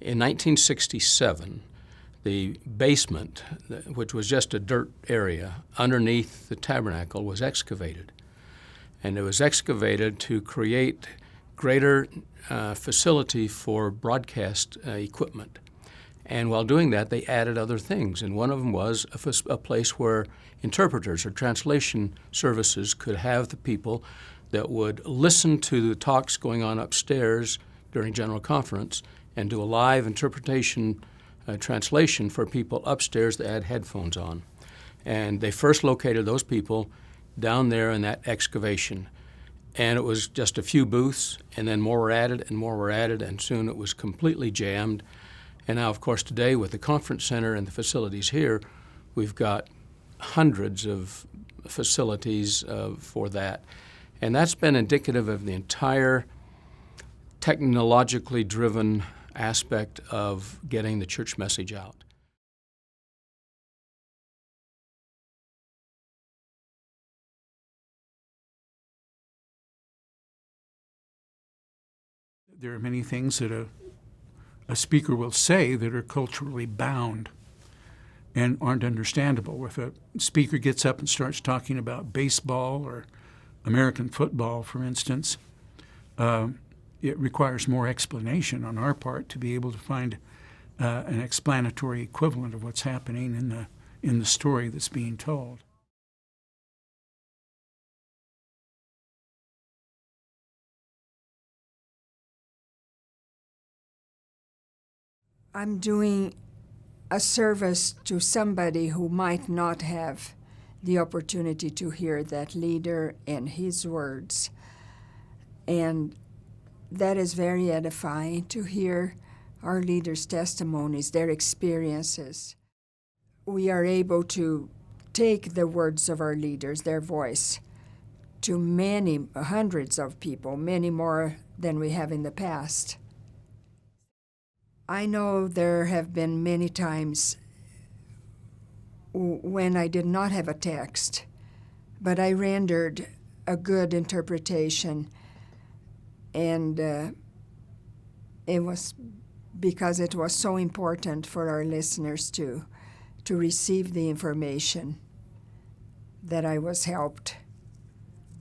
In 1967, the basement, which was just a dirt area underneath the tabernacle, was excavated. And it was excavated to create greater facility for broadcast equipment. And while doing that, they added other things. And one of them was a place where interpreters or translation services could have the people that would listen to the talks going on upstairs during General Conference and do a live interpretation translation for people upstairs that had headphones on. And they first located those people down there in that excavation. And it was just a few booths, and then more were added and more were added, and soon it was completely jammed. And now, of course, today with the conference center and the facilities here, we've got hundreds of facilities for that. And that's been indicative of the entire technologically driven aspect of getting the church message out. There are many things that a speaker will say that are culturally bound and aren't understandable. If a speaker gets up and starts talking about baseball or American football, for instance, it requires more explanation on our part to be able to find an explanatory equivalent of what's happening in the story that's being told. I'm doing a service to somebody who might not have the opportunity to hear that leader and his words. And that is very edifying to hear our leaders' testimonies, their experiences. We are able to take the words of our leaders, their voice, to many, hundreds of people, many more than we have in the past. I know there have been many times when I did not have a text, but I rendered a good interpretation, and it was because it was so important for our listeners to receive the information that I was helped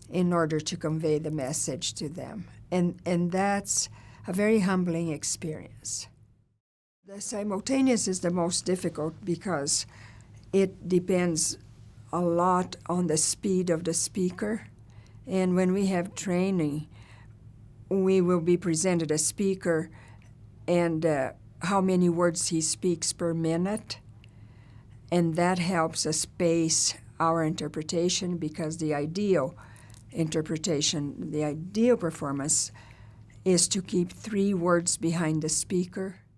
in order to convey the message to them. And that's a very humbling experience. The simultaneous is the most difficult because it depends a lot on the speed of the speaker. And when we have training, we will be presented a speaker and how many words he speaks per minute. And that helps us pace our interpretation, because the ideal interpretation, the ideal performance is to keep 3 words behind the speaker.